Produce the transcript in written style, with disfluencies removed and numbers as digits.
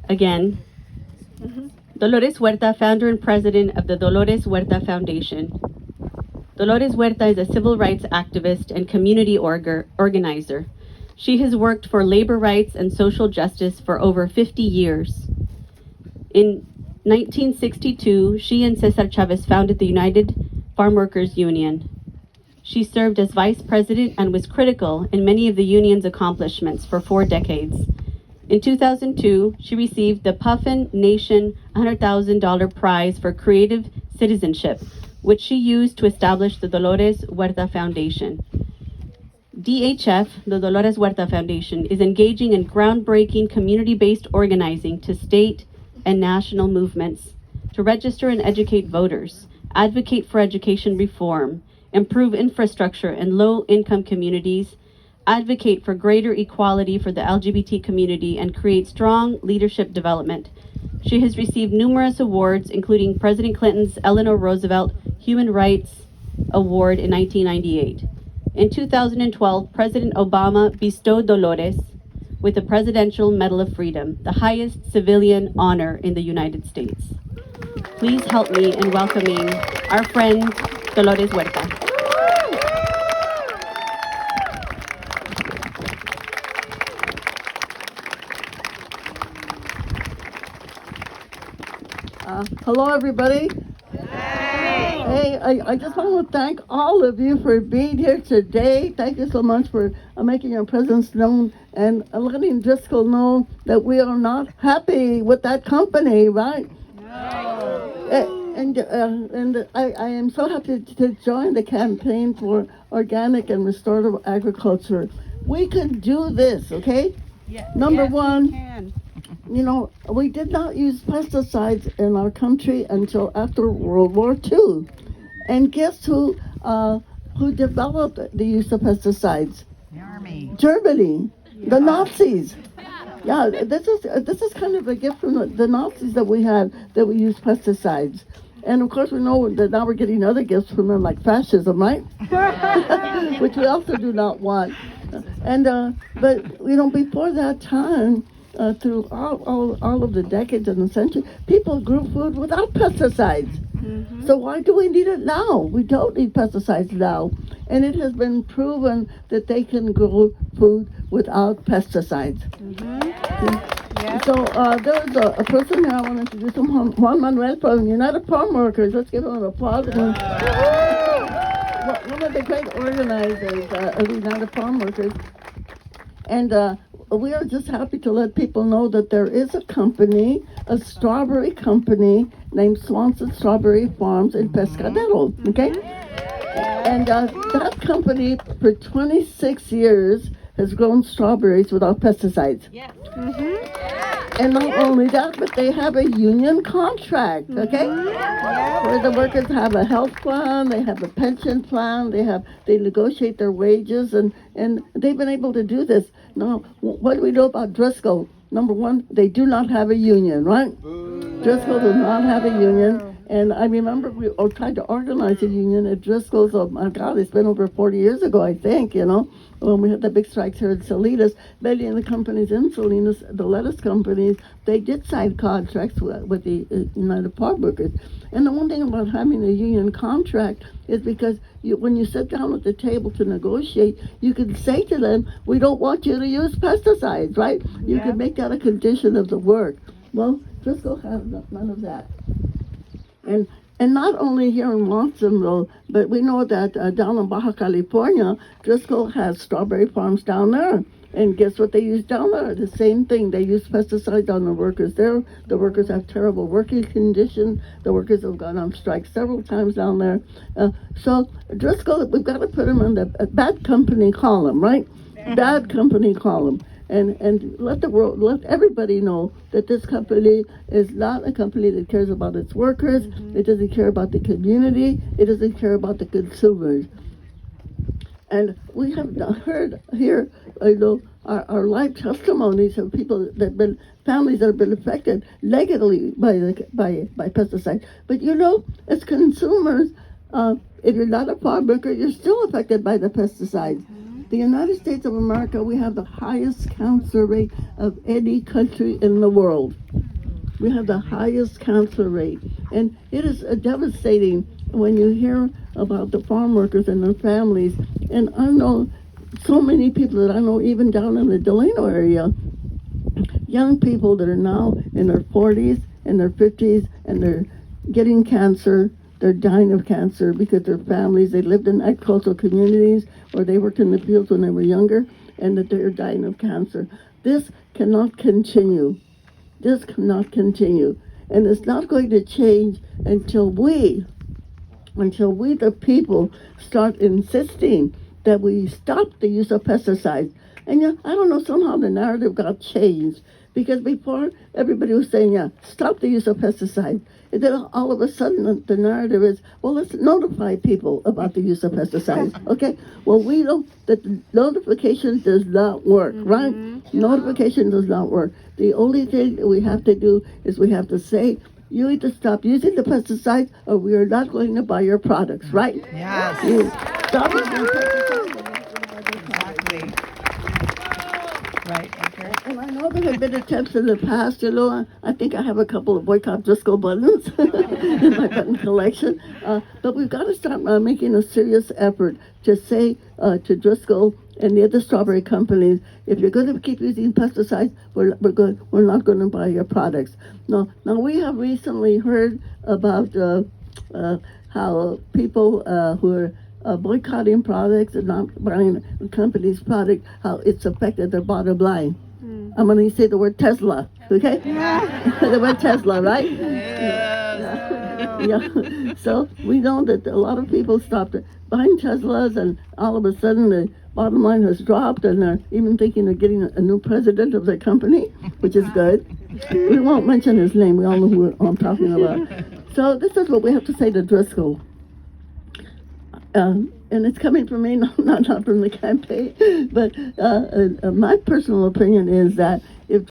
Again, Dolores Huerta, founder and president of the Dolores Huerta Foundation. Dolores Huerta is a civil rights activist and community organizer. She has worked for labor rights and social justice for over 50 years. In 1962, she and Cesar Chavez founded the United Farm Workers Union. She served as vice president and was critical in many of the union's accomplishments for 4 decades. In 2002, she received the Puffin Nation $100,000 prize for creative citizenship, which she used to establish the Dolores Huerta Foundation. DHF, the Dolores Huerta Foundation, is engaging in groundbreaking community-based organizing to state and national movements to register and educate voters, advocate for education reform, improve infrastructure in low-income communities, advocate for greater equality for the LGBT community, and create strong leadership development. She has received numerous awards, including President Clinton's Eleanor Roosevelt Human Rights Award in 1998. In 2012, President Obama bestowed Dolores with the Presidential Medal of Freedom, the highest civilian honor in the United States. Please help me in welcoming our friend Dolores Huerta. Hello, everybody. Hey, I just want to thank all of you for being here today. Thank you so much for making your presence known and letting Driscoll know that we are not happy with that company, right? No. And I am so happy to join the campaign for organic and restorative agriculture. We can do this, okay? Yes. Number Yes, one. we can. You know, we did not use pesticides in our country until after World War II. And guess who developed the use of pesticides? The Army. Germany, the Nazis. Yeah, this is kind of a gift from the Nazis that we used pesticides. And of course we know that now we're getting other gifts from them like fascism, right? Which we also do not want. And but you know, before that time, through all of the decades and the century, people grew food without pesticides. Mm-hmm. So why do we need it now? We don't need pesticides now. And it has been proven that they can grow food without pesticides. Mm-hmm. Yeah. So there was a person here I want to introduce him, Juan Manuel from United Farm Workers. Let's give him an applause. One of the great organizers of United Farm Workers. And we are just happy to let people know that there is a company, a strawberry company named Swanson Strawberry Farms in Pescadero, okay? And that company for 26 years has grown strawberries without pesticides. Yeah. And not only that, but they have a union contract, okay? Where the workers have a health plan, they have a pension plan, they negotiate their wages, and they've been able to do this. Now, what do we know about Driscoll? Number one, they do not have a union, right? Driscoll does not have a union. And I remember we tried to organize a union at Driscoll's. Oh my God, it's been over 40 years ago, I think, you know, when we had the big strikes here in Salinas. Many of the companies in Salinas, the lettuce companies, they did sign contracts with the United Farm Workers. And the one thing about having a union contract is because when you sit down at the table to negotiate, you can say to them, we don't want you to use pesticides, right? You can make that a condition of the work. Well, Driscoll has none of that. And not only here in Watsonville, but we know that down in Baja California, Driscoll has strawberry farms down there. And guess what they use down there? The same thing. They use pesticides on the workers there. The workers have terrible working conditions. The workers have gone on strike several times down there. So Driscoll, we've got to put them in the bad company column, right? Bad company column. And let everybody know that this company is not a company that cares about its workers. It doesn't care about the community. It doesn't care about the consumers. And we have heard here, you know, our live testimonies of people families that have been affected negatively by pesticides. But you know, as consumers, if you're not a farm worker, you're still affected by the pesticides. The United States of America, we have the highest cancer rate of any country in the world. We have the highest cancer rate. And it is devastating when you hear about the farm workers and their families. And I know so many people that I know, even down in the Delano area, young people that are now in their 40s and their 50s, and they're getting cancer. They're dying of cancer because their families, they lived in agricultural communities or they worked in the fields when they were younger, and that they're dying of cancer. This cannot continue. This cannot continue. And it's not going to change until we, the people, start insisting that we stop the use of pesticides. And I don't know, somehow the narrative got changed. Because before, everybody was saying, stop the use of pesticides. And then all of a sudden, the narrative is, well, let's notify people about the use of pesticides, okay? Well, we know that the notification does not work, right? Notification does not work. The only thing that we have to do is we have to say, you need to stop using the pesticides or we are not going to buy your products, right? Yes. You stop using pesticides. Exactly. Right, okay. And I know there have been attempts in the past, I think I have a couple of boycott Driscoll buttons in my button collection. But we've got to start making a serious effort to say to Driscoll and the other strawberry companies, if you're going to keep using pesticides, we're not going to buy your products. Now we have recently heard about how people who are boycotting products and not buying the company's product, how it's affected their bottom line. I'm going to say the word Tesla, okay? The word Tesla, right? Yeah. So we know that a lot of people stopped buying Teslas, and all of a sudden the bottom line has dropped, and they're even thinking of getting a new president of their company, which is good. We won't mention his name. We all know who I'm talking about. So this is what we have to say to Driscoll. And it's coming from me, not from the campaign. But my personal opinion is that if